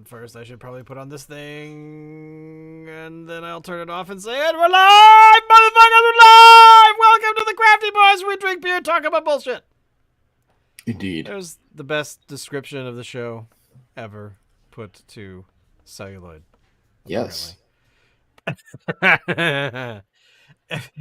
first I should probably put on this thing, and then I'll turn it off and say, and we're live, motherfuckers, we're live! Welcome to the Crafty Boys, where we drink beer and talk about bullshit. Indeed. There's the best description of the show ever put to celluloid. Yes.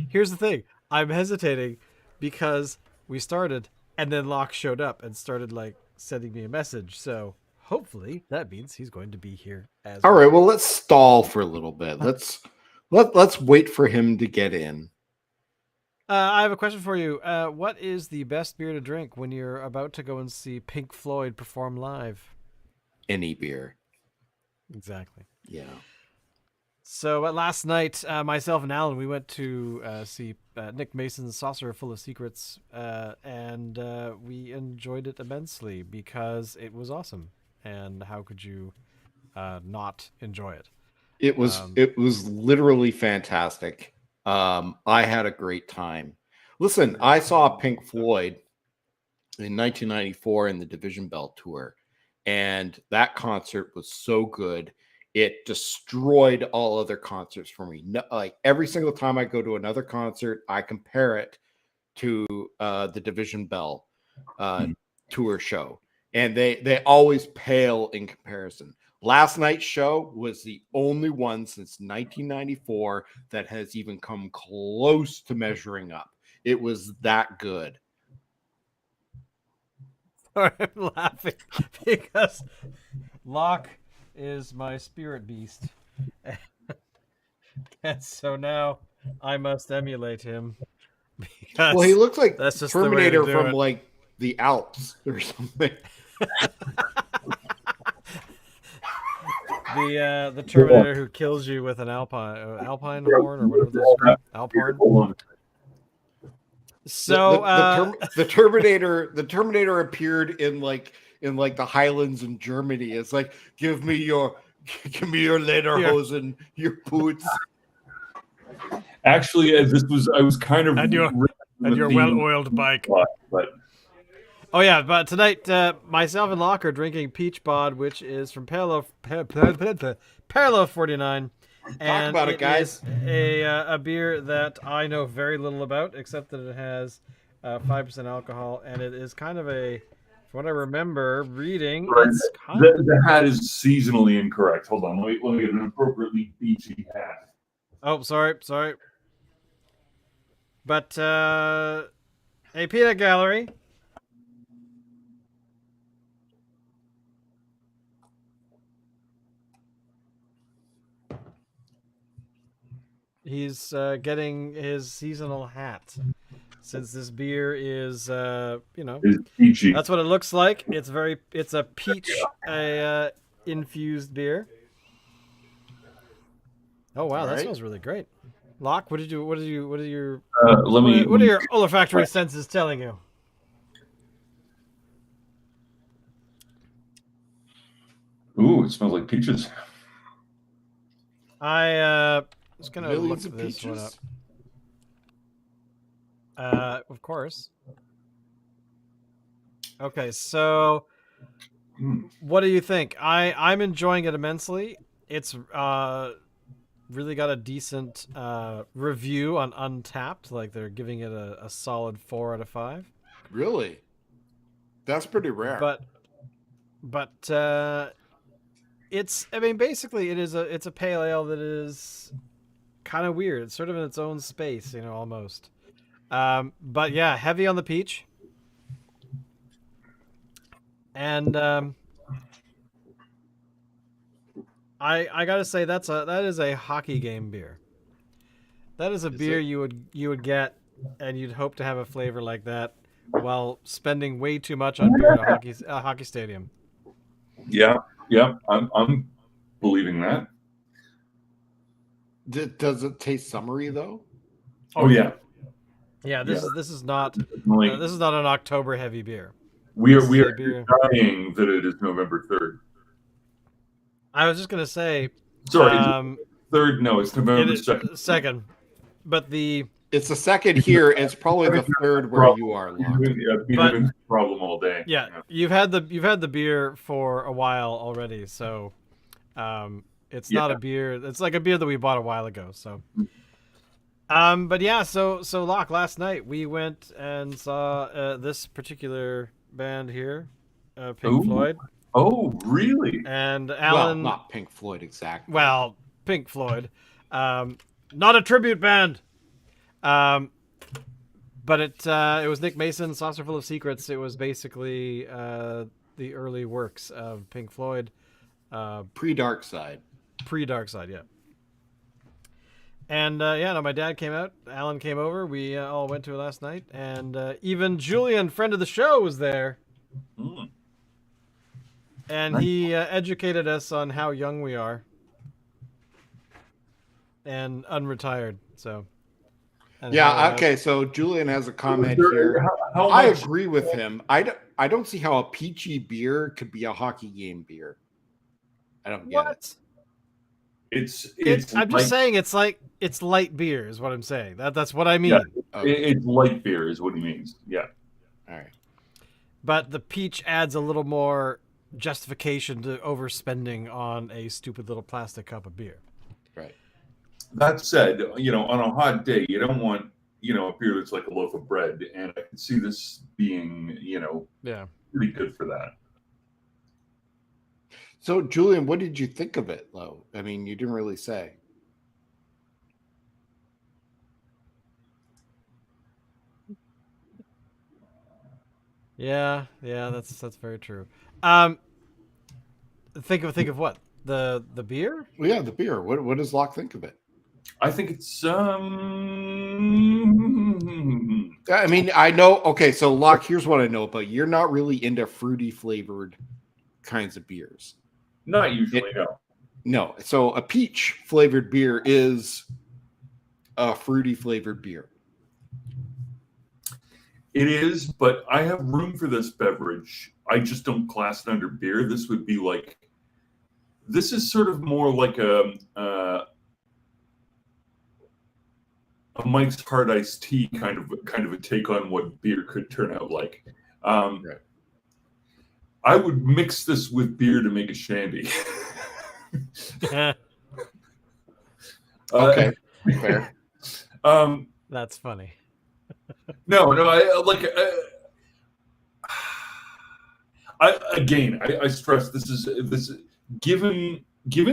Here's the thing. I'm hesitating because we started and then Locke showed up and started like sending me a message. So hopefully that means he's going to be here as All right, well, let's stall for a little bit. Let's wait for him to get in. I have a question for you. What is the best beer to drink when you're about to go and see Pink Floyd perform live? Any beer. Exactly. Yeah. So last night, myself and Alan, we went to see Nick Mason's Saucer Full of Secrets, and we enjoyed it immensely because it was awesome. And how could you not enjoy it? It was literally fantastic. I had a great time. Listen, I saw Pink Floyd in 1994 in the Division Bell tour, and that concert was so good. It destroyed all other concerts for me. No, like every single time I go to another concert, I compare it to the Division Bell tour show, and they always pale in comparison. Last night's show was the only one since 1994 that has even come close to measuring up. It was that good. I'm laughing because Locke is my spirit beast. And so now I must emulate him. Well, he looks like that's just Terminator from like the Alps or something. The Terminator who kills you with an alpine horn or whatever those are. Alphorn. So the Terminator appeared in like the Highlands in Germany. It's like, give me your lederhosen, your boots. Actually, I was kind of and your well-oiled bike. But oh yeah, but tonight myself and Locke are drinking Peach Bod, which is from Parallel 49. Talk about it, guys. A beer that I know very little about, except that it has 5% alcohol, and it is kind of a, from what I remember reading, right. It's kind the hat is seasonally incorrect. Hold on, let me get an appropriately beachy hat. Oh, sorry. But a peanut gallery. He's getting his seasonal hat. Since this beer is, It's peachy. that's what it looks like. It's a peach infused beer. Oh wow, that smells really great. Locke, what are your olfactory senses telling you? Ooh, it smells like peaches. I was gonna Millions look of this one peaches? up. Of course. Okay, so what do you think? I'm enjoying it immensely. It's really got a decent review on Untapped. Like they're giving it a solid 4 out of 5. Really? That's pretty rare. But it's, I mean, basically it's a pale ale that is kind of weird. It's sort of in its own space, almost. But yeah, heavy on the peach. And I gotta say that is a hockey game beer. That is a beer you would get, and you'd hope to have a flavor like that while spending way too much on beer at a hockey stadium. Yeah, I'm believing that. Does it taste summery though? Oh yeah. Yeah, this is not Like, this is not an October heavy beer. we This is are a beer. dying that it is November 3rd. I was just gonna say, Sorry, is it 3rd? No, it's November 2nd. Second, but It's the second here. It's probably the third where you are. Locke. Been But- having a problem all day. yeah, you've had the beer for a while already, so It's Yeah. not a beer. It's like a beer that we bought a while ago. So, but yeah. So Locke, last night we went and saw this particular band here, Pink Ooh. Floyd, Oh, really? and Well, Alan. not Pink Floyd exactly. Well, Pink Floyd, not a tribute band. But it was Nick Mason, Saucer Full of Secrets. It was basically the early works of Pink Floyd, Pre-Dark Side. pre-Dark Side, yeah. And yeah, no, my dad came out. Alan came over. We all went to it last night, and even Julian, friend of the show, was there. Mm. And Nice. he educated us on how young we are, and unretired. So. And Yeah, how, okay, so Julian has a comment There- here. how I much- agree with him. I don't see how a peachy beer could be a hockey game beer. I don't get it. What? It's I'm just saying it's light beer is what I'm saying. That's what I mean. Yeah. Okay. It's light beer is what he means. Yeah. All right. But the peach adds a little more justification to overspending on a stupid little plastic cup of beer. Right. That said, on a hot day, you don't want, a beer that's like a loaf of bread. And I can see this being, Yeah. pretty good for that. So, Julian, what did you think of it, though? I mean, you didn't really say. Yeah, that's very true. Think of what? The beer? Well, yeah, the beer. What does Locke think of it? I think it's I mean, I know. Okay, so Locke, here's what I know about you. You're not really into fruity flavored kinds of beers. not usually, no. No. So a peach flavored beer is a fruity flavored beer. It is, but I have room for this beverage. I just don't class it under beer. This is sort of more like a Mike's Hard Iced Tea kind of a take on what beer could turn out like. Right. I would mix this with beer to make a shandy. Okay. Fair. That's funny. No, I stress this is given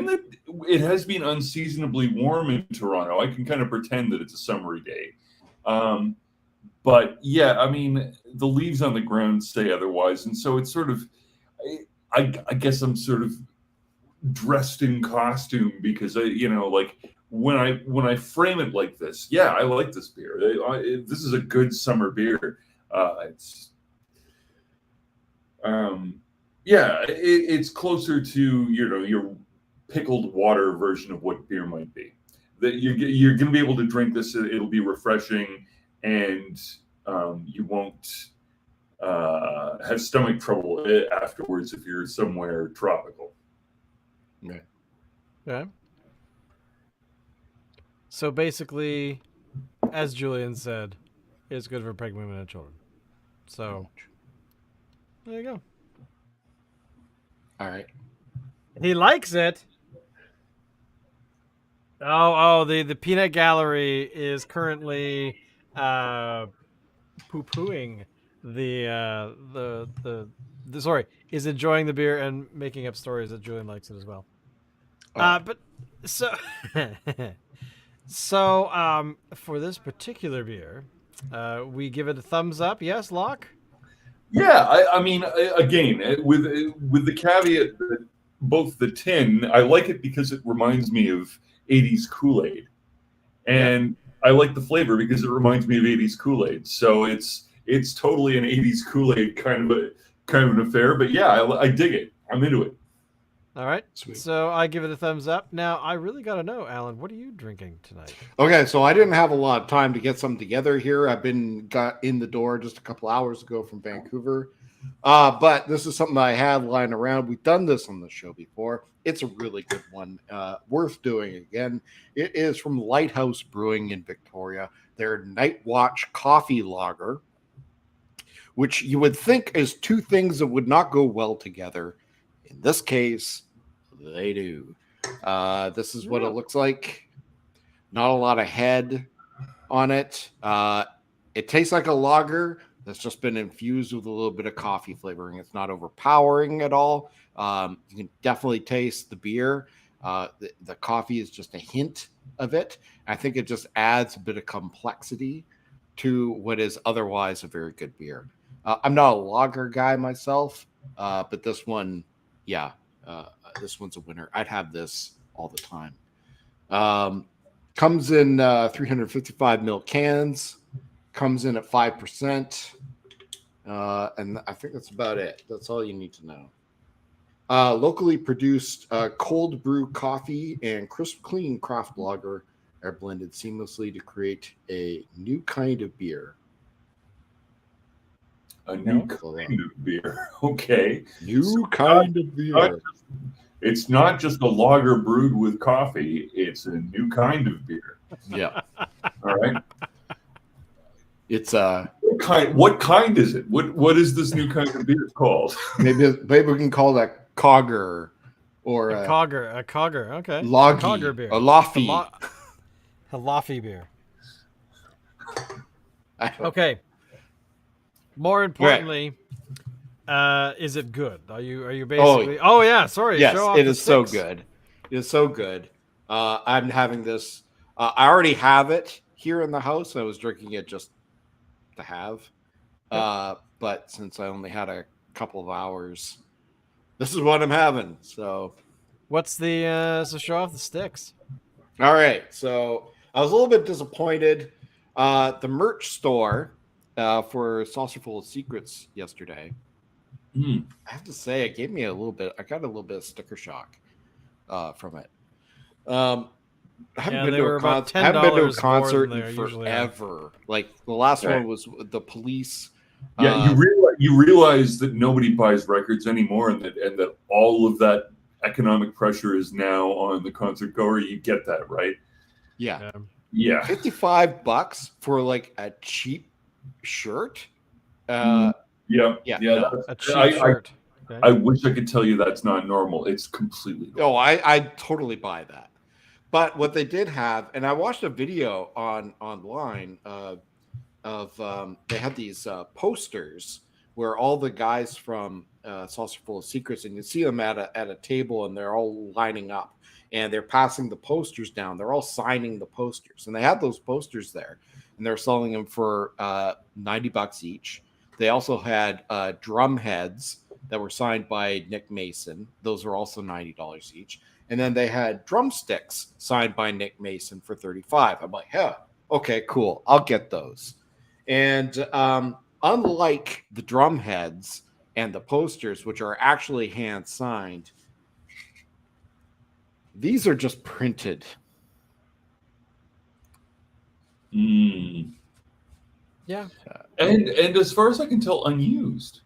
that it has been unseasonably warm in Toronto. I can kind of pretend that it's a summery day. But yeah, I mean, the leaves on the ground say otherwise, and so it's sort of, I guess I'm sort of dressed in costume because when I frame it like this, yeah, I like this beer. This is a good summer beer. It's closer to your pickled water version of what beer might be. That you're going to be able to drink this. It'll be refreshing, and you won't have stomach trouble afterwards if you're somewhere tropical. Okay. Okay. So basically, as Julian said, it's good for pregnant women and children. So there you go. All right. He likes it. Oh, the peanut gallery is currently poo-pooing is enjoying the beer and making up stories that Julian likes it as well. But so for this particular beer, we give it a thumbs up. Yes, Locke? Yeah, I mean, again, with the caveat that both the tin, I like it because it reminds me of 80s Kool-Aid. And I like the flavor because it reminds me of 80s Kool-Aid. So it's totally an 80s Kool-Aid kind of an affair. But yeah, I dig it. I'm into it. All right. Sweet. So I give it a thumbs up. Now, I really got to know, Alan, what are you drinking tonight? Okay, so I didn't have a lot of time to get something together here. Got in the door just a couple hours ago from Vancouver. But this is something I had lying around. We've done this on the show before. It's a really good one. Worth doing again. It is from Lighthouse Brewing in Victoria. Their Night Watch Coffee Lager, which you would think is two things that would not go well together. In this case, They do. This is what it looks like. Not a lot of head on it. It tastes like a lager that's just been infused with a little bit of coffee flavoring. It's not overpowering at all. You can definitely taste the beer. The coffee is just a hint of it. I think it just adds a bit of complexity to what is otherwise a very good beer. I'm not a lager guy myself, but this one, this one's a winner. I'd have this all the time. Comes in 355 ml cans. Comes in at 5%. And I think that's about it. That's all you need to know. Locally produced cold brew coffee and crisp clean craft lager are blended seamlessly to create a new kind of beer. A new kind of beer. Okay. New kind of beer. It's not just a lager brewed with coffee. It's a new kind of beer. Yeah. All right. It's What kind is it? What is this new kind of beer called? maybe we can call that Cogger or a Cogger. Okay. Loggy, a Cogger beer. A Laffy. A Laffy beer. Okay. More importantly, is it good? Are you basically? Oh yeah, sorry. Yes, show off it the is so sticks. good. It is so good. I'm having this. I already have it here in the house. I was drinking it just to have, but since I only had a couple of hours, this is what I'm having. So, what's the so show off the sticks? All right. So I was a little bit disappointed. The merch store for Saucerful of Secrets yesterday. I have to say, it gave me a little bit. I got a little bit of sticker shock from it. I haven't been to a concert in forever. Like the last one was the Police. Yeah, you realize that nobody buys records anymore, and that all of that economic pressure is now on the concert goer. You get that, right? Yeah. $55 for like a cheap shirt. Yeah. A cheap shirt. Okay. I wish I could tell you that's not normal. It's completely normal. Oh, I totally buy that. But what they did have, and I watched a video online they had these posters where all the guys from Saucerful of Secrets, and you see them at a table, and they're all lining up, and they're passing the posters down. They're all signing the posters, and they had those posters there, and they're selling them for $90 each. They also had drum heads that were signed by Nick Mason. Those were also $90 each. And then they had drumsticks signed by Nick Mason for $35. I'm like, yeah, okay, cool. I'll get those. And unlike the drum heads and the posters, which are actually hand signed, these are just printed. Yeah. And as far as I can tell, unused.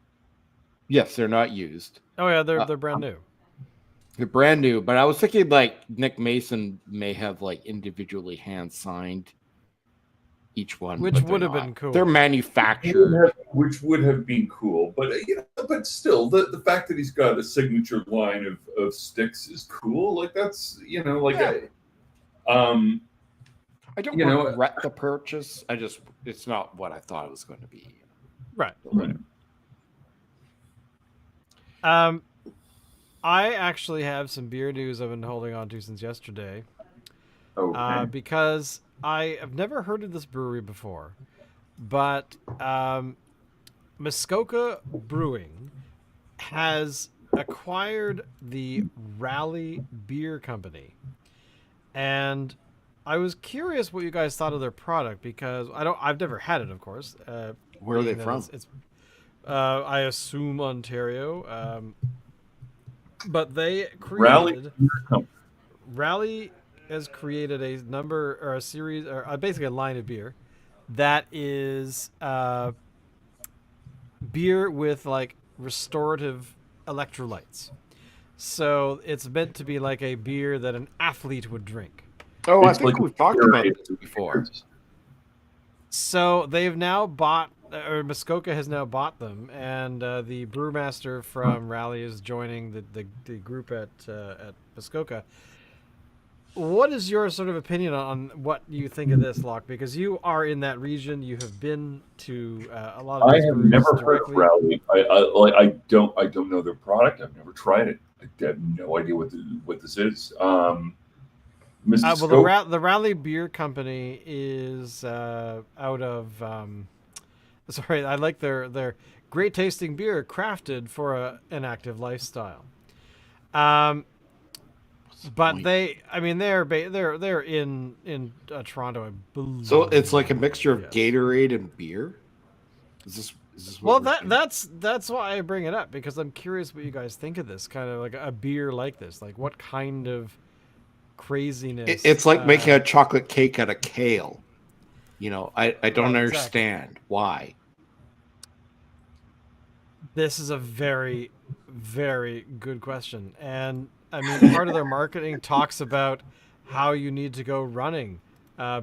Yes, they're not used. Oh yeah, they're brand new. They're brand new, but I was thinking like Nick Mason may have like individually hand signed each one, which would have been cool. They're manufactured, which would have been cool, but but still, the fact that he's got a signature line of sticks is cool. Like that's I don't regret the purchase. It's not what I thought it was going to be. Right. I actually have some beer news I've been holding on to since yesterday. Okay. Because I have never heard of this brewery before, but Muskoka Brewing has acquired the Rally Beer Company, and I was curious what you guys thought of their product because I've never had it, of course. Where are they from? It's I assume Ontario. But they created Rally has created a number or a series or basically a line of beer that is beer with like restorative electrolytes. So it's meant to be like a beer that an athlete would drink. Oh, I think we've talked about this before. So they've now bought or Muskoka has now bought them, and the brewmaster from Raleigh is joining the group at Muskoka. What is your sort of opinion on what you think of this, Locke? Because you are in that region, you have been to a lot of I these have breweries never heard of directly. Rally. I don't know their product. I've never tried it. I have no idea what this is. Mr. Well, Scope. the Raleigh Beer Company is out of. Sorry, I like their great tasting beer crafted for an active lifestyle. But point? they're in Toronto, I believe. So it's like a mixture of Yes. Gatorade and beer. Is this Well, what we're saying? that's why I bring it up, because I'm curious what you guys think of this kind of like a beer like this. Like, what kind of craziness? It's like making a chocolate cake out of kale. You know, I don't Well, understand why. This is a very, very good question. And I mean, part of their marketing talks about how you need to go running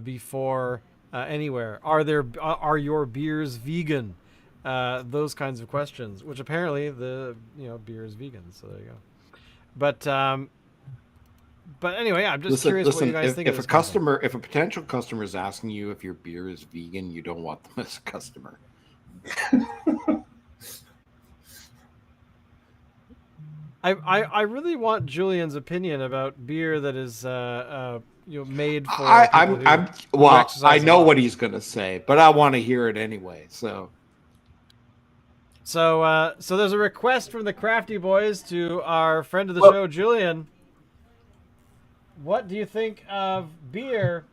before anywhere. Are your beers vegan? Those kinds of questions, which apparently the beer is vegan. So there you go. But anyway, I'm just curious what you guys think of if a this kind of thing. if a potential customer is asking you if your beer is vegan, you don't want them as a customer. I really want Julian's opinion about beer that is made for I'm who well, exercise I a know lot. what he's gonna say, but I want to hear it anyway. So So there's a request from the Crafty Boys to our friend of the Well- show, Julian. What do you think of beer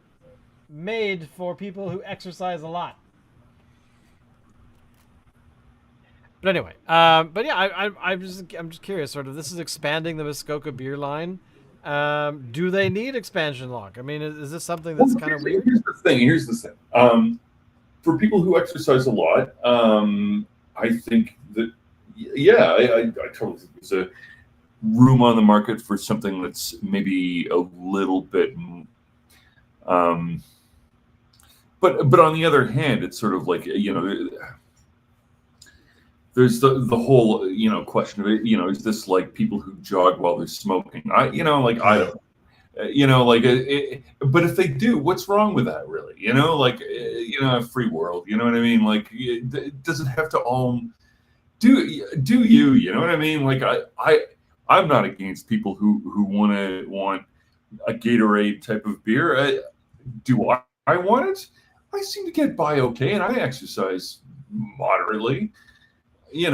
made for people who exercise a lot? But anyway, I'm just curious. Sort of, this is expanding the Muskoka beer line. Do they need expansion, Locke? I mean, is this something that's kind of weird? Here's the thing. For people who exercise a lot, I think that I totally think there's a room on the market for something that's maybe a little bit. But on the other hand, it's sort of like there's the whole question of it. Is this like people who jog while they're smoking? I don't. But if they do, what's wrong with that, really? A free world. You know what I mean? Like, it doesn't have to all do you? You know what I mean? Like, I'm not against people who want a Gatorade type of beer. Do I want it? I seem to get by okay, and I exercise moderately. Yeah.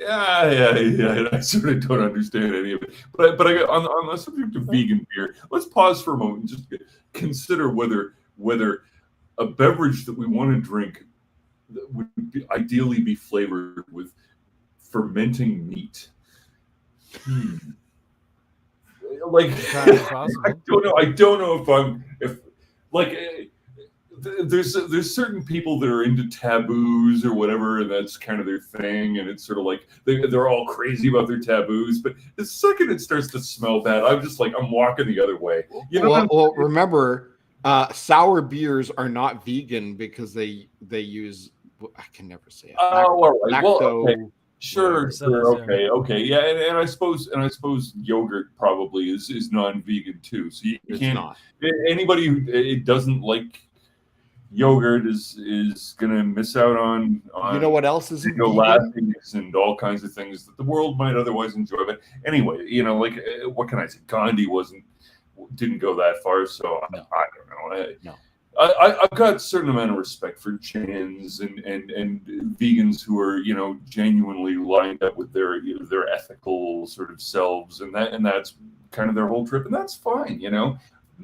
I sort of don't understand any of it. But on the subject of vegan beer, let's pause for a moment and just consider whether a beverage that we want to drink would ideally be flavored with fermenting meat. Like, I don't know if there's certain people that are into taboos or whatever, and that's kind of their thing, and it's sort of like they're all crazy about their taboos. But the second it starts to smell bad, I'm walking the other way. Well, remember, sour beers are not vegan because they use, I can never say it. All right. Well, okay. Sure. Whatever. Okay. Yeah, and I suppose yogurt probably is non-vegan too. So you It's can't. not. Anybody who doesn't like yogurt is gonna miss out on You know what else is vegan? lactase and all kinds of things that the world might otherwise enjoy. But anyway, what can I say? Gandhi didn't go that far, so No. I don't know. No. I've got a certain amount of respect for Jains and vegans who are genuinely lined up with their ethical sort of selves, and that's kind of their whole trip, and that's fine.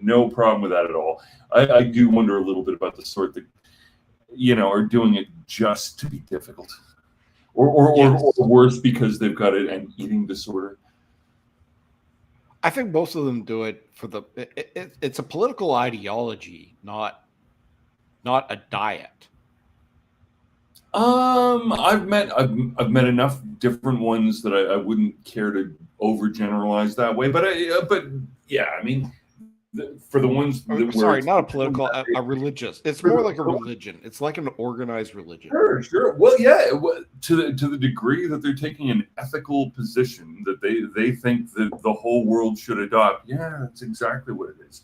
No problem with that at all. I do wonder a little bit about the sort that are doing it just to be difficult, or worse because they've got an eating disorder. I think most of them do it for it's a political ideology, not a diet. I've met enough different ones that I wouldn't care to overgeneralize that way. But yeah, I mean, for the ones that were Sorry, not a political, a religious. It's more like a religion. It's like an organized religion. Sure. Well, yeah, to the degree that they're taking an ethical position that they think that the whole world should adopt. Yeah, that's exactly what it is.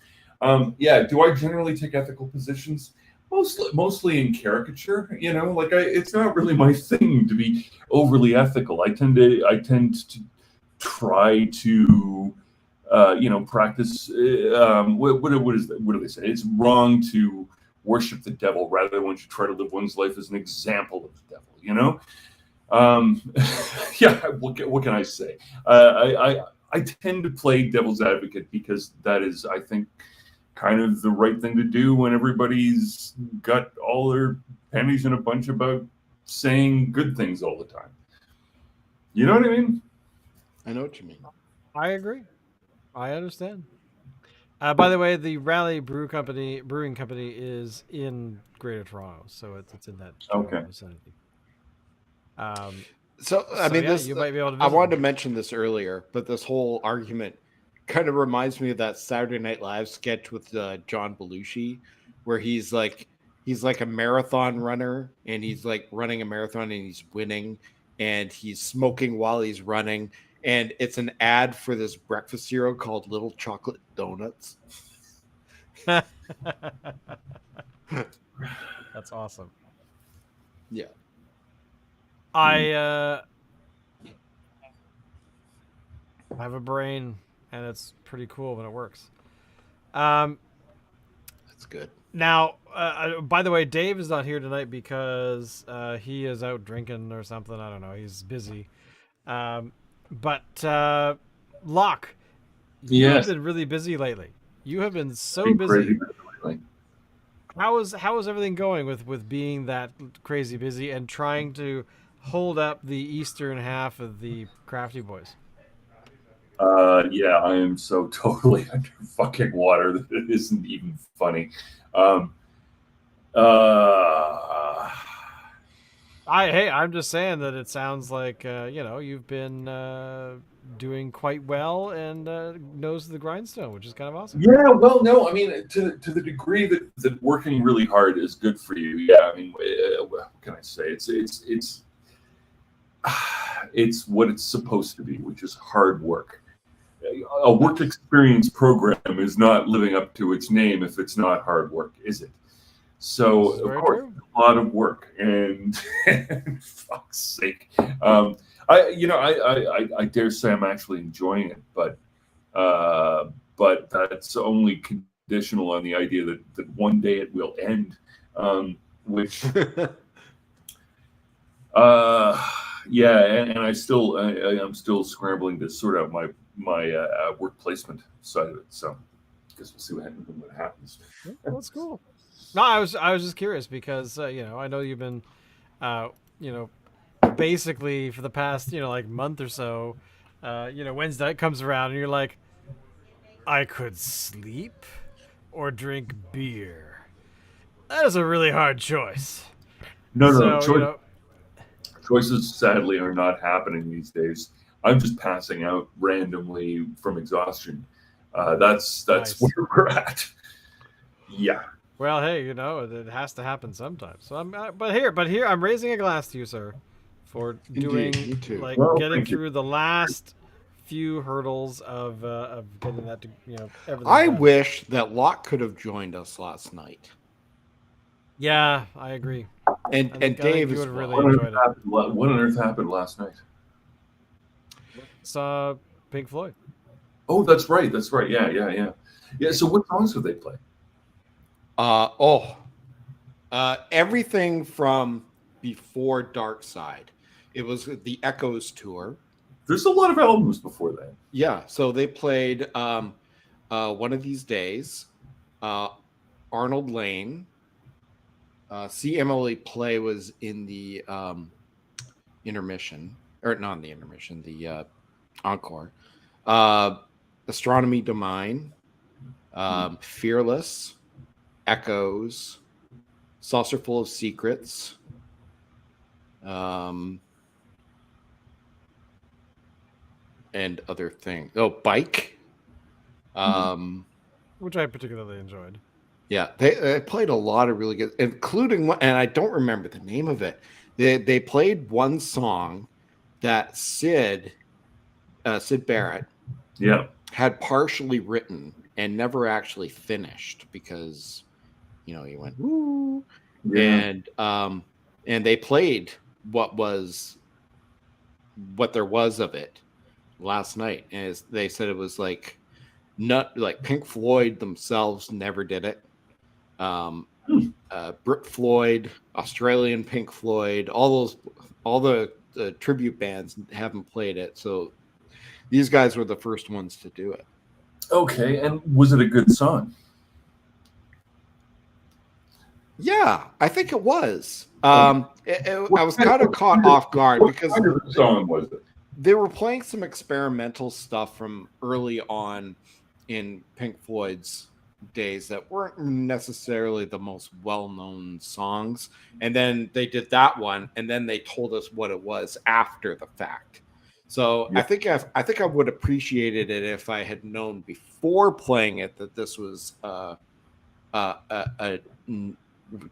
Yeah. Do I generally take ethical positions? Mostly in caricature. Like it's not really my thing to be overly ethical. I tend to try to practice. What do they say? It's wrong to worship the devil. Rather, one should try to live one's life as an example of the devil. Yeah. What can I say? I tend to play devil's advocate because that is, I think, kind of the right thing to do when everybody's got all their pennies in a bunch about saying good things all the time. You know what I mean? I know what you mean. I agree. I understand. By the way, the Raleigh Brewing Company is in Greater Toronto, so it's in that Okay. vicinity. So I mean, yeah, this you might be able to I visit wanted them. to mention this earlier, but this whole argument kind of reminds me of that Saturday Night Live sketch with John Belushi, where he's like a marathon runner and he's like running a marathon and he's winning and he's smoking while he's running, and it's an ad for this breakfast cereal called Little Chocolate Donuts. That's awesome. Yeah. I have a brain, and it's pretty cool when it works. That's good. Now, by the way, Dave is not here tonight because he is out drinking or something. I don't know. He's busy. But Locke, you have been really busy lately. You have been so busy. How is everything going with being that crazy busy and trying to hold up the eastern half of the Crafty Boys? Yeah, I am so totally under fucking water that it isn't even funny. I'm just saying that it sounds like you've been doing quite well and nose to the grindstone, which is kind of awesome. Yeah, well, no, I mean, to the degree that working really hard is good for you. Yeah, I mean, what can I say? It's what it's supposed to be, which is hard work. A work experience program is not living up to its name if it's not hard work, is it? So of course, a lot of work, and fuck's sake, I dare say I'm actually enjoying it, but that's only conditional on the idea that one day it will end, which. Yeah, and I'm still scrambling to sort out my work placement side of it. So, I guess we'll see what happens. Yeah, that's cool. No, I was just curious because I know you've been, basically for the past like month or so, Wednesday night comes around and you're like, I could sleep or drink beer. That is a really hard choice. No. Choices sadly are not happening these days. I'm just passing out randomly from exhaustion. That's nice. Where we're at. Yeah. Well, hey, it has to happen sometimes. So but here, I'm raising a glass to you, sir, for doing getting through the last few hurdles of getting that to everything. I wish that Locke could have joined us last night. Yeah, I agree. And Dave would really enjoyed it. What on earth happened last night? Saw Pink Floyd. Oh, that's right. Yeah. So what songs did they play? Everything from before Dark Side. It was the Echoes tour. There's a lot of albums before that. Yeah, so they played One of These Days, Arnold Lane. See Emily Play was in the intermission, or not in the intermission, the encore. Astronomy Domain, Fearless, Echoes, Saucer Full of Secrets, and other things. Oh, Bike. which I particularly enjoyed. Yeah, they played a lot of really good, including one, and I don't remember the name of it. They played one song that Sid Barrett Yeah. had partially written and never actually finished because he went woo, Yeah. and they played what there was of it last night, and they said it was like not like Pink Floyd themselves never did it. Brit Floyd, Australian Pink Floyd, all the tribute bands haven't played it, so these guys were the first ones to do it. Okay, and was it a good song? Yeah, I think it was. I was kind of caught off guard because what kind of song was it? they were playing some experimental stuff from early on in Pink Floyd's days that weren't necessarily the most well-known songs, and then they did that one, and then they told us what it was after the fact. So Yeah. I think I would appreciated it if I had known before playing it that this was a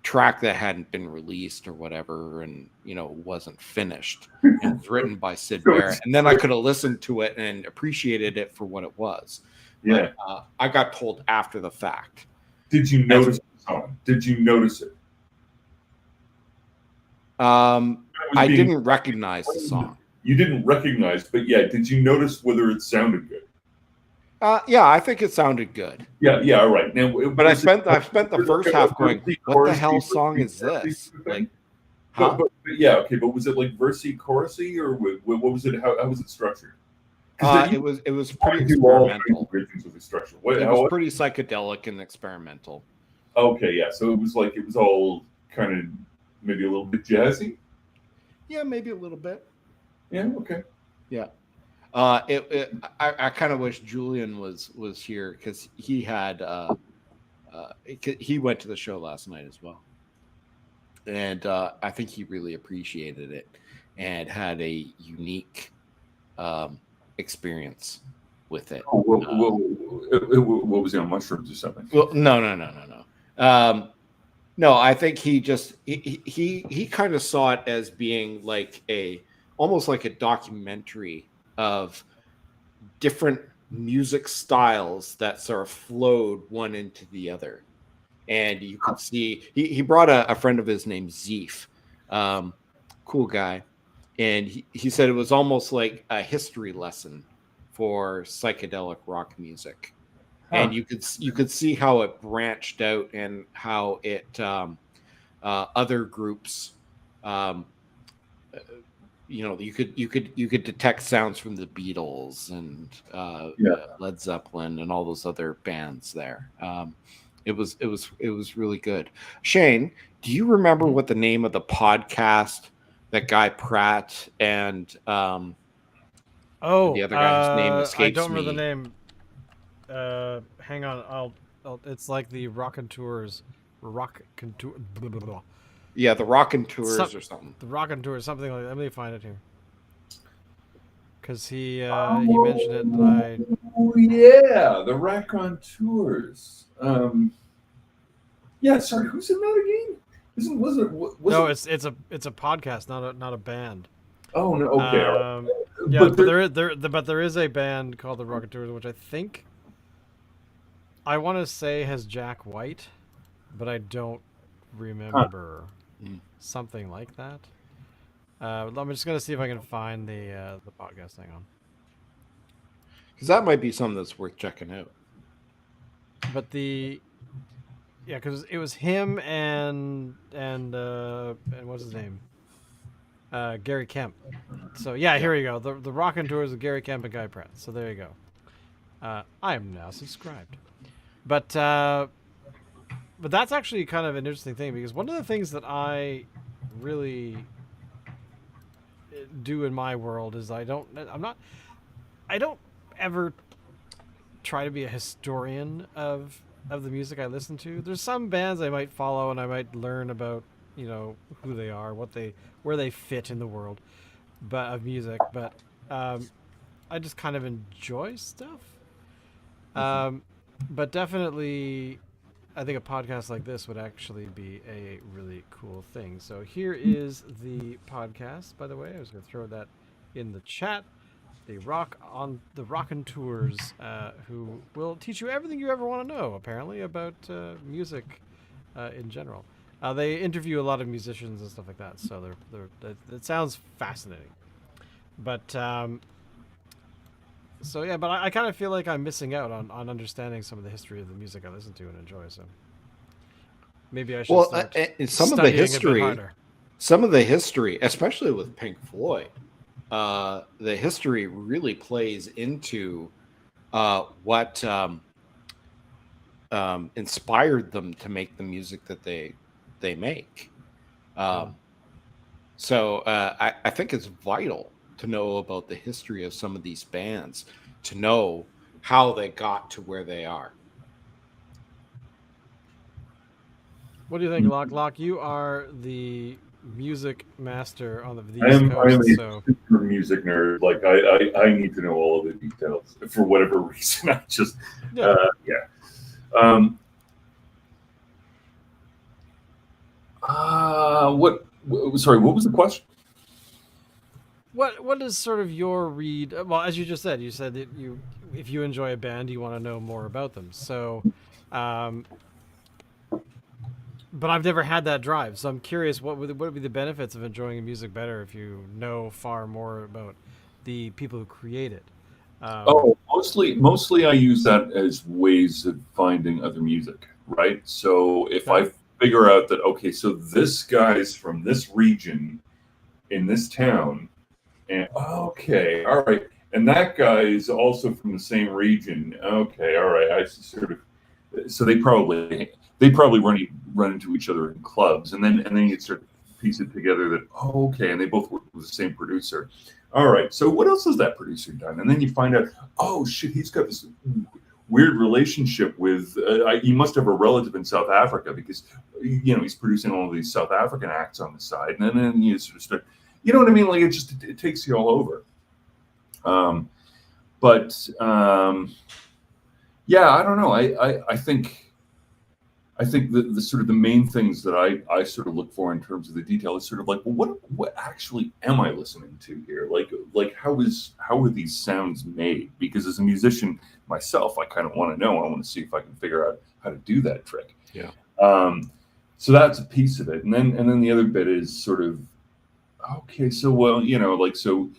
track that hadn't been released or whatever, and wasn't finished, and was written by Sid Barrett, and then I could have listened to it and appreciated it for what it was. Yeah. But, I got told after the fact. Did you notice the song? Did you notice it? I didn't recognize the song. You didn't recognize, but yeah, did you notice whether it sounded good? Yeah, I think it sounded good. Yeah, all right. Now, But I spent the first half going, what the hell song is this? Like, huh? but yeah, okay, but was it like versey, chorusy, or what was it? How was it structured? It was pretty experimental. Great things with the structure. It was pretty psychedelic and experimental. Okay, yeah. So it was all kind of maybe a little bit jazzy. Yeah, maybe a little bit. Yeah. Okay. Yeah. I kind of wish Julian was here because he had he went to the show last night as well, and I think he really appreciated it and had a unique experience with it. What was he on mushrooms or something? Well, no. No, I think he just he kind of saw it as being like almost like a documentary of different music styles that sort of flowed one into the other. And you could see he brought a friend of his named Zeef, cool guy. And he said it was almost like a history lesson for psychedelic rock music. And you could see how it branched out and how it other groups you could detect sounds from the Beatles and Led Zeppelin and all those other bands there. It was really good. Shane, do you remember what the name of the podcast that Guy Pratt and the other guy whose name escapes me? I don't remember the name. Hang on, I'll it's like the Rockin' Tours. Yeah, the Rockin' Tours or something. The Rockin' Tours, something like that. Let me find it here. Because he mentioned it, and Oh yeah, the Rockin' Tours. Yeah, sorry, who's in that again? No, it's a podcast, not a band. Oh no, okay. Yeah, but there is a band called the Rockin' Tours, which I think I want to say has Jack White, but I don't remember. Something like that. I'm just gonna see if I can find the podcast. Hang on, because that might be something that's worth checking out. But because it was him and what's his name? Gary Kemp. So yeah, here we go. The Rockin' Tours of Gary Kemp and Guy Pratt. So there you go. I am now subscribed. But that's actually kind of an interesting thing, because one of the things that I really do in my world is I don't ever try to be a historian of the music I listen to. There's some bands I might follow and I might learn about, who they are, where they fit in the world of music, but I just kind of enjoy stuff. But definitely, I think a podcast like this would actually be a really cool thing. So here is the podcast, by the way. I was going to throw that in the chat. The Rockin' Tours, who will teach you everything you ever want to know, apparently, about music in general. They interview a lot of musicians and stuff like that, so it sounds fascinating. But so yeah, but I kind of feel like I'm missing out on understanding some of the history of the music I listen to and enjoy. So maybe I should Well, start some of the studying a bit history, harder. especially with Pink Floyd, the history really plays into what inspired them to make the music that they make. So I think it's vital to know about the history of some of these bands, to know how they got to where they are. What do you think, Lock? You are the music master on the I East am Coast, a so super music nerd. Like I need to know all of the details for whatever reason. I just yeah. Um, Sorry, what was the question? What is sort of your read? Well, as you just said, you said that if you enjoy a band, you want to know more about them. So, but I've never had that drive, so I'm curious what would be the benefits of enjoying music better if you know far more about the people who create it. Mostly I use that as ways of finding other music, right? So if I figure out that, okay, so this guy's from this region in this town, and okay, all right, and that guy is also from the same region. Okay, all right, I sort of. So they probably run into each other in clubs, and then you start to piece it together that okay, and they both work with the same producer. All right, so what else has that producer done? And then you find out, oh shit, he's got this weird relationship with. He must have a relative in South Africa because he's producing all of these South African acts on the side, and then you sort of start. You know what I mean? Like it takes you all over. Yeah, I don't know. I think the sort of the main things that I sort of look for in terms of the detail is sort of like, well, what actually am I listening to here? Like how are these sounds made? Because as a musician myself, I kind of want to know. I want to see if I can figure out how to do that trick. Yeah. So that's a piece of it, and then the other bit is sort of okay. So so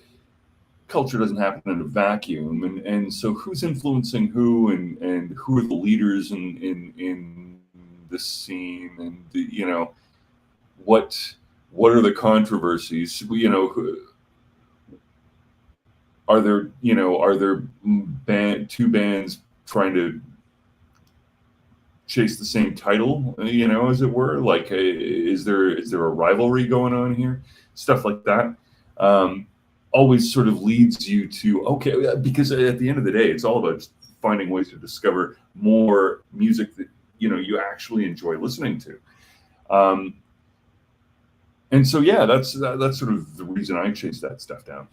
culture doesn't happen in a vacuum, and so who's influencing who, and who are the leaders in this scene, and what are the controversies? Are there two bands trying to chase the same title, as it were? Like, is there a rivalry going on here? Stuff like that. Always sort of leads you to okay, because at the end of the day, it's all about finding ways to discover more music that you actually enjoy listening to. And so yeah, that's sort of the reason I chase that stuff down.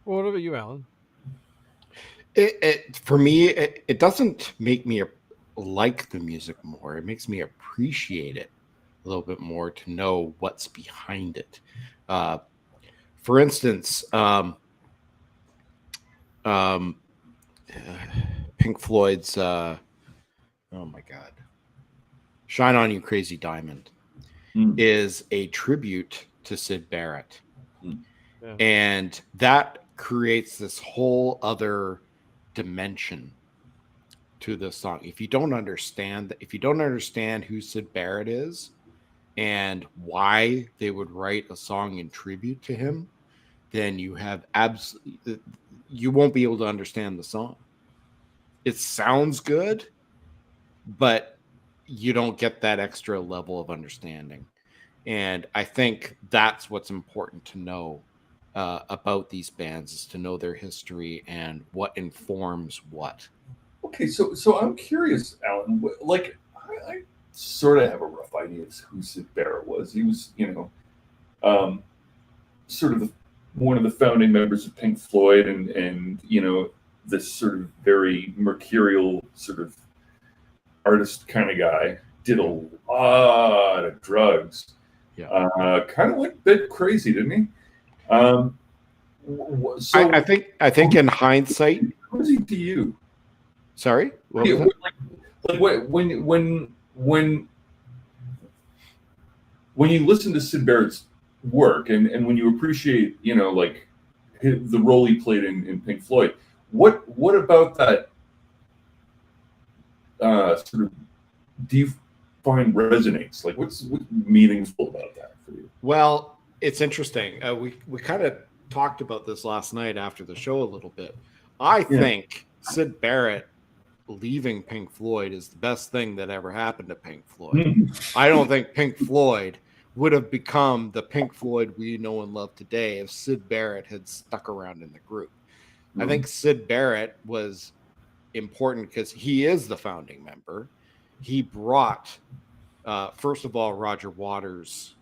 Well, what about you, Alan? For me, it doesn't make me like the music more. It makes me appreciate it a little bit more, to know what's behind it. For instance, Pink Floyd's oh my God, "Shine On You Crazy Diamond" is a tribute to Syd Barrett. Yeah. And that creates this whole other dimension to the song. If you don't understand who Syd Barrett is and why they would write a song in tribute to him, then you won't be able to understand the song. It sounds good, but you don't get that extra level of understanding. And I think that's what's important to know about these bands, is to know their history and what informs what. Okay, so I'm curious, Alan. Like, I sort of have a rough idea of who Syd Barrett was. He was, sort of one of the founding members of Pink Floyd, and this sort of very mercurial sort of artist kind of guy. Did a lot of drugs. Yeah. Kind of went a bit crazy, didn't he? So I think in hindsight, who is he to you? sorry, what was that? Like when you listen to Syd Barrett's work and when you appreciate, like the role he played in Pink Floyd, what about that sort of do you find resonates? Like what's meaningful about that for you? Well, it's interesting. We kind of talked about this last night after the show a little bit. I think Syd Barrett leaving Pink Floyd is the best thing that ever happened to Pink Floyd. I don't think Pink Floyd would have become the Pink Floyd we know and love today if Syd Barrett had stuck around in the group. I think Syd Barrett was important because he is the founding member. He brought, first of all, Roger Waters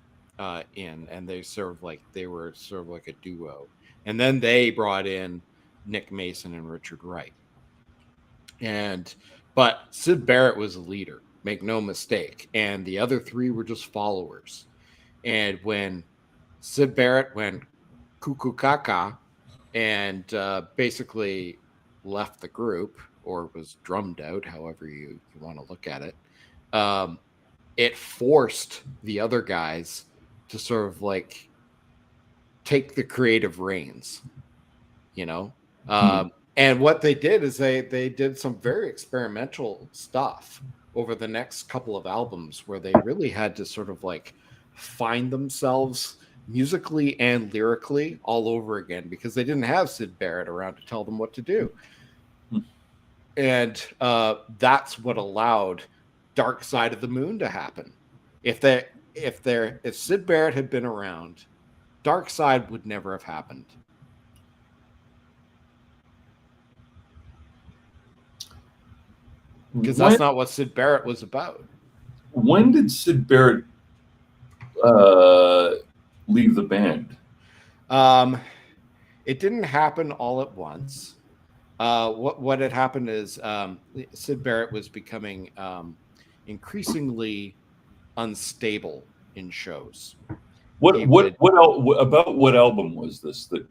in, and they were sort of like a duo. And then they brought in Nick Mason and Richard Wright. But Syd Barrett was a leader, make no mistake. And the other three were just followers. And when Syd Barrett went cuckoo caca and basically left the group, or was drummed out, however you want to look at it, it forced the other guys to sort of like take the creative reins, and what they did is they did some very experimental stuff over the next couple of albums where they really had to sort of like find themselves musically and lyrically all over again because they didn't have Syd Barrett around to tell them what to do. And that's what allowed Dark Side of the Moon to happen. If Syd Barrett had been around, Dark Side would never have happened. Because that's not what Syd Barrett was about. When did Syd Barrett leave the band? It didn't happen all at once. What had happened is Syd Barrett was becoming increasingly unstable in shows. What album was this? That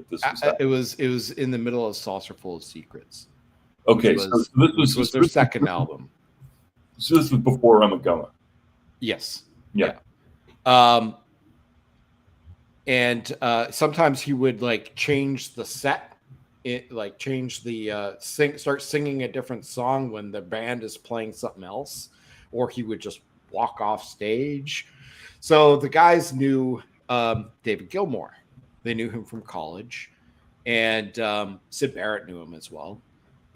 this was it was in the middle of Saucer Full of Secrets. Okay, this was their second album. So this was before Ramagama. Yes. Yeah. And sometimes he would like change the set, change the start singing a different song when the band is playing something else, or he would just walk off stage. So the guys knew David Gilmour. They knew him from college, and Syd Barrett knew him as well.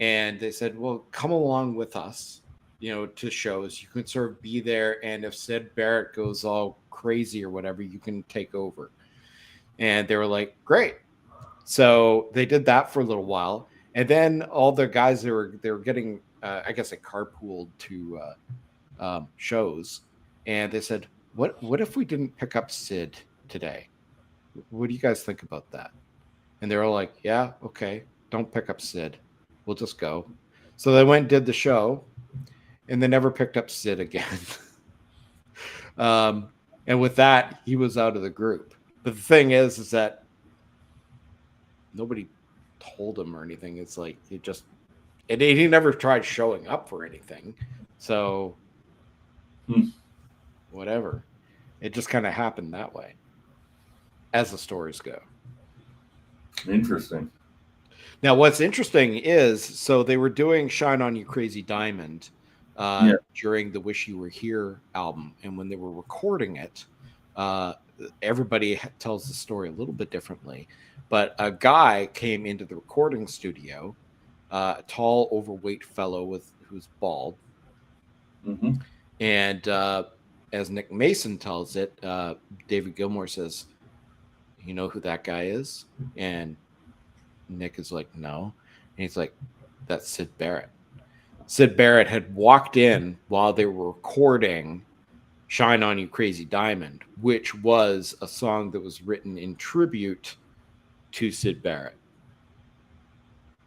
And they said, well, come along with us, to shows. You can sort of be there. And if Syd Barrett goes all crazy or whatever, you can take over. And they were like, great. So they did that for a little while. And then all the guys, they were getting, I guess, carpooled to shows. And they said, what if we didn't pick up Syd today? What do you guys think about that? And they were like, yeah, okay. Don't pick up Syd. We'll just go. So they went and did the show, and they never picked up Syd again. And with that, he was out of the group. But the thing is that nobody told him or anything. It's like he never tried showing up for anything. So whatever. It just kind of happened that way, as the stories go. Interesting. Now, what's interesting is, so they were doing Shine On You Crazy Diamond during the Wish You Were Here album. And when they were recording it, everybody tells the story a little bit differently. But a guy came into the recording studio, a tall, overweight fellow who's bald. Mm-hmm. And as Nick Mason tells it, David Gilmour says, you know who that guy is? And Nick is like, no. And he's like, that's Syd Barrett. Syd Barrett had walked in while they were recording Shine On You Crazy Diamond, which was a song that was written in tribute to Syd Barrett.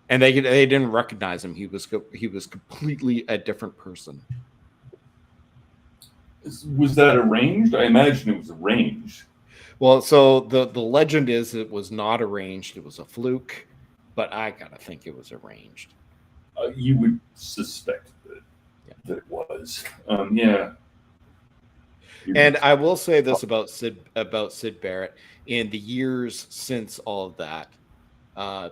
and they didn't recognize him. He was completely a different person. Was that arranged? I imagine it was arranged. Well, so the legend is it was not arranged. It was a fluke, but I gotta think it was arranged. You would suspect that it was. Yeah. And I will say this about Sid Barrett. In the years since all of that,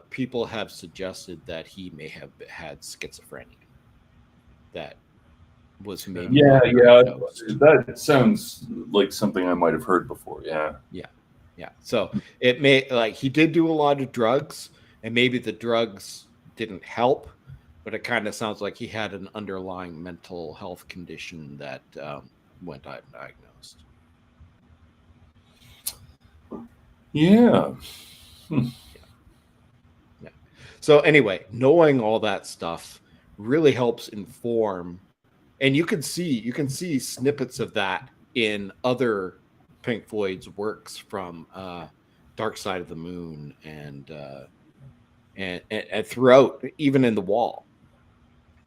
people have suggested that he may have had schizophrenia. That was maybe that sounds like something I might have heard before. Yeah. So it may, like, he did do a lot of drugs, and maybe the drugs didn't help, but it kind of sounds like he had an underlying mental health condition that went undiagnosed. Yeah. Yeah. So anyway, knowing all that stuff really helps inform, and you can see snippets of that in other Pink Floyd's works, from Dark Side of the Moon and throughout, even in The Wall.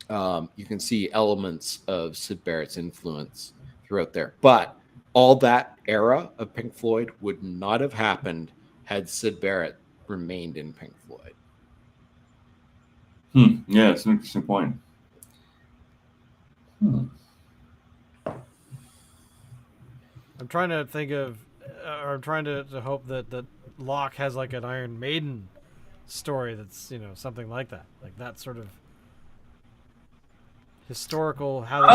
You can see elements of Sid Barrett's influence throughout there. But all that era of Pink Floyd would not have happened had Sid Barrett remained in Pink Floyd. Yeah, it's an interesting point. I'm trying to think of, or I'm trying to hope that Locke has like an Iron Maiden story that's, something like that sort of historical, how the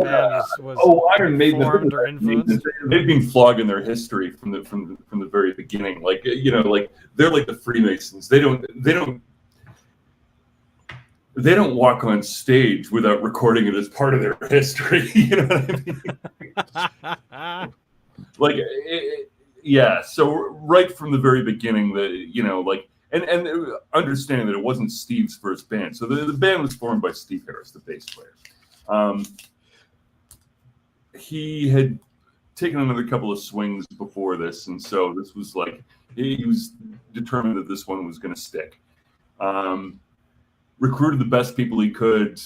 band was Iron Maiden formed or influenced. They've been flogging their history from the very beginning. Like, like they're like the Freemasons. They don't walk on stage without recording it as part of their history. You know what I mean? So right from the very beginning, and understanding that it wasn't Steve's first band. So the band was formed by Steve Harris, the bass player. He had taken another couple of swings before this, and so this was like, he was determined that this one was going to stick. Recruited the best people he could,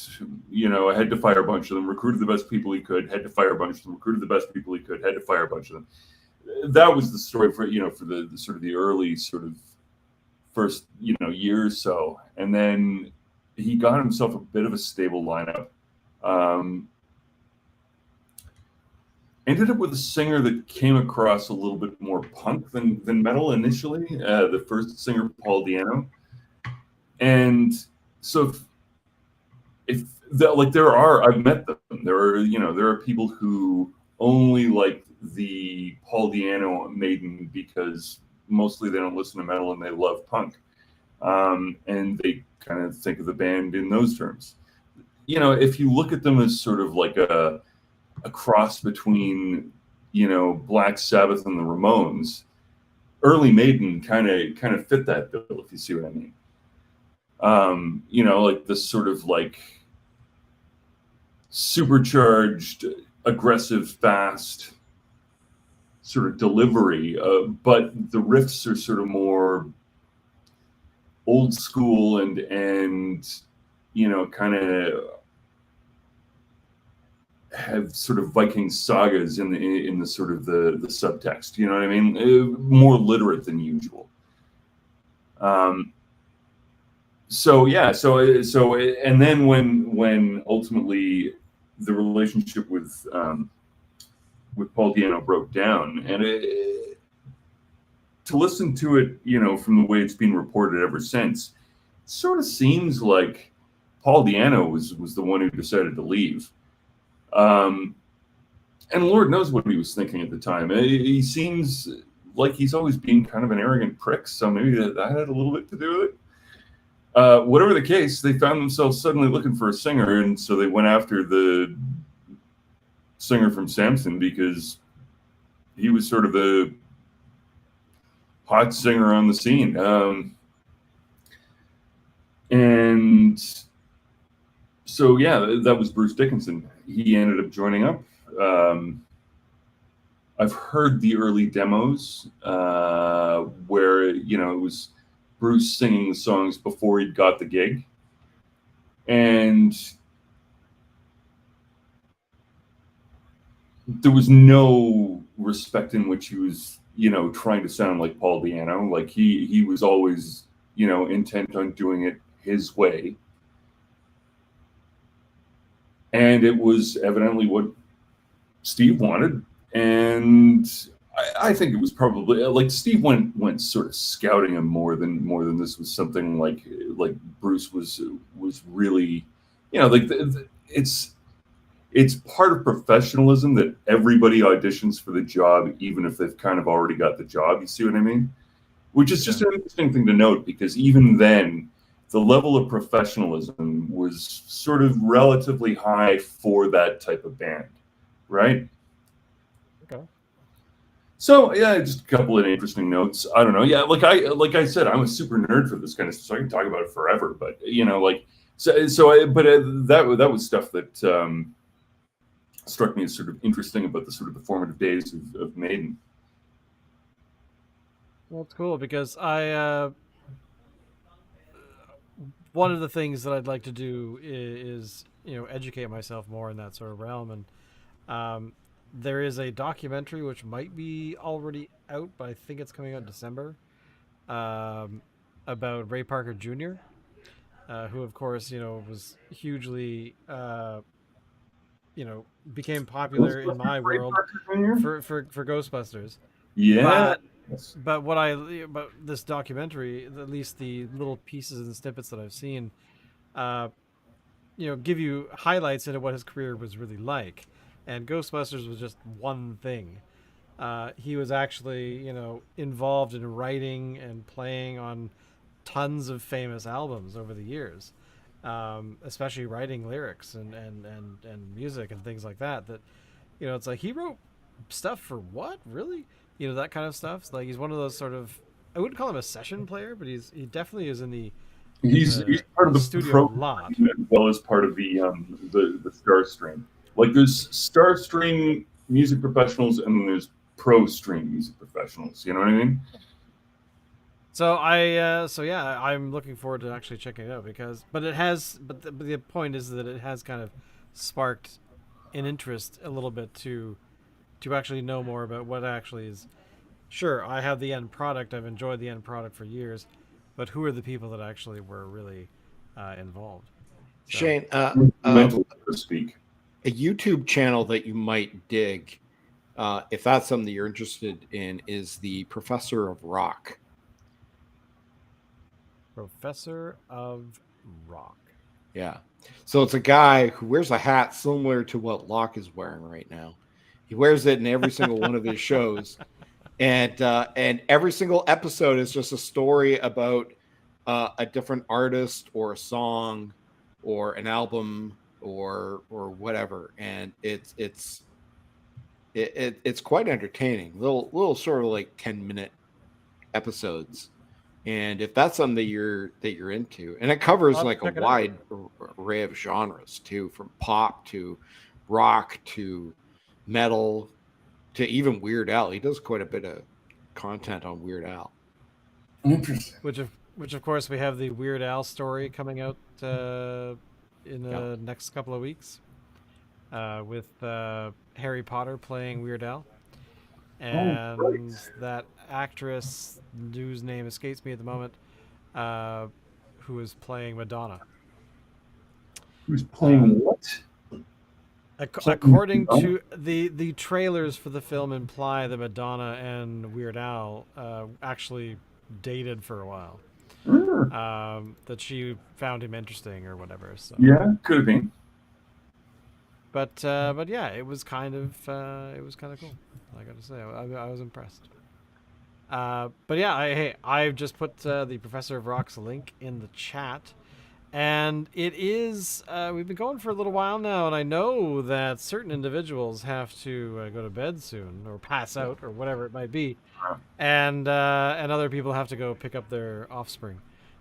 had to fire a bunch of them. Recruited the best people he could, had to fire a bunch of them. Recruited the best people he could, had to fire a bunch of them. That was the story for the sort of the early sort of first year or so, and then he got himself a bit of a stable lineup. Ended up with a singer that came across a little bit more punk than metal initially. The first singer, Paul Di'Anno, and so if I've met them. There are people who only like the Paul Di'Anno Maiden because mostly they don't listen to metal and they love punk, and they kind of think of the band in those terms. If you look at them as sort of like a cross between Black Sabbath and the Ramones, early Maiden kind of fit that bill, if you see what I mean. Like this sort of like supercharged, aggressive, fast sort of delivery, but the riffs are sort of more old school and kind of have sort of Viking sagas in the sort of the subtext. You know what I mean? More literate than usual. So and then when ultimately the relationship with Paul Di'Anno broke down, and to listen to it, from the way it's been reported ever since, it sort of seems like Paul Di'Anno was the one who decided to leave. And Lord knows what he was thinking at the time. He seems like he's always been kind of an arrogant prick, so maybe that had a little bit to do with it. Whatever the case, they found themselves suddenly looking for a singer, and so they went after the singer from Samson because he was sort of the hot singer on the scene. And so, that was Bruce Dickinson. He ended up joining up. I've heard the early demos where, it was Bruce singing the songs before he got the gig. And there was no respect in which he was, trying to sound like Paul Di'Anno. Like he was always, intent on doing it his way. And it was evidently what Steve wanted. And I think it was probably like Steve went sort of scouting him more than this was something like Bruce was really, like it's part of professionalism that everybody auditions for the job, even if they've kind of already got the job. You see what I mean? Which is just an interesting thing to note, because even then, the level of professionalism was sort of relatively high for that type of band, right? Okay. So yeah, just a couple of interesting notes. I don't know. Yeah, like I said, I'm a super nerd for this kind of stuff, so I can talk about it forever. But that was stuff that struck me as sort of interesting about the sort of the formative days of Maiden. Well, it's cool because one of the things that I'd like to do is educate myself more in that sort of realm, and there is a documentary which might be already out, but I think it's coming out in December, about Ray Parker Jr., who of course was hugely became popular in my world for Ghostbusters. Yeah. But this documentary, at least the little pieces and snippets that I've seen, give you highlights into what his career was really like. And Ghostbusters was just one thing. He was actually, involved in writing and playing on tons of famous albums over the years, especially writing lyrics and music and things like that. That, it's like he wrote stuff for what, really? That kind of stuff. It's like he's one of those sort of, I wouldn't call him a session player, but he definitely is in the he's part of the studio a lot, as well as part of the Star Stream. Like there's Star Stream music professionals and then there's Pro Stream music professionals. You know what I mean? So I'm looking forward to actually checking it out but the point is that it has kind of sparked an interest a little bit to actually know more about what actually is. Sure, I have the end product. I've enjoyed the end product for years, but who are the people that actually were really involved? So, Shane, mental to speak. A YouTube channel that you might dig, if that's something that you're interested in, is the Professor of Rock. Professor of Rock. Yeah. So it's a guy who wears a hat similar to what Locke is wearing right now. He wears it in every single one of his shows. And every single episode is just a story about a different artist or a song or an album or whatever. And it's quite entertaining. Little sort of like 10-minute episodes. And if that's something that you're into, and it covers like a wide array of genres too, from pop to rock to metal to even Weird Al. He does quite a bit of content on Weird Al. Interesting. Which of course we have the Weird Al story coming out in the next couple of weeks, with Harry Potter playing Weird Al. And that actress, whose name escapes me at the moment, who is playing Madonna. Who's playing what? According to the trailers for the film, imply that Madonna and Weird Al actually dated for a while. That she found him interesting or whatever. So. Yeah, could have been. But yeah, it was kind of cool. I got to say, I was impressed. But yeah, I've just put the Professor of Rock's link in the chat, and it is we've been going for a little while now, and I know that certain individuals have to go to bed soon or pass out or whatever it might be, and other people have to go pick up their offspring,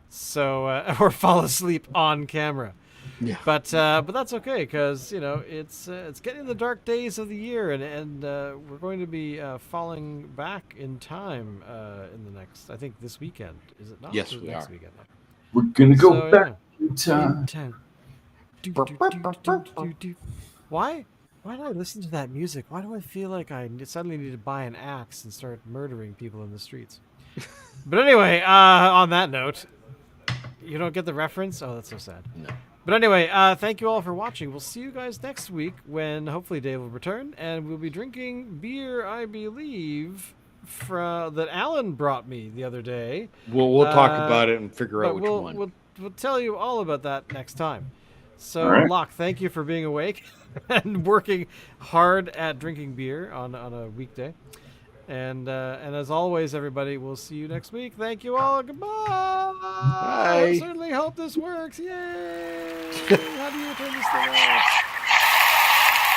so or fall asleep on camera. Yeah. But that's okay, because it's getting the dark days of the year, and we're going to be falling back in time in the next, I think, this weekend. Is it not? Yes, Or we next are. weekend. We're gonna go So, back in In time. time. Do. Why do I listen to that music? Why do I feel like I suddenly need to buy an axe and start murdering people in the streets? But anyway, on that note, you don't get the reference? Oh, that's so sad. No. But anyway, thank you all for watching. We'll see you guys next week when hopefully Dave will return, and we'll be drinking beer, I believe, that Alan brought me the other day. We'll talk about it and figure out But which one. we'll tell you all about that next time. So, All right. Locke, thank you for being awake and working hard at drinking beer on a weekday. And as always, everybody, we'll see you next week. Thank you all. Goodbye. I Bye. certainly hope this works. Yay! How do you turn this thing off?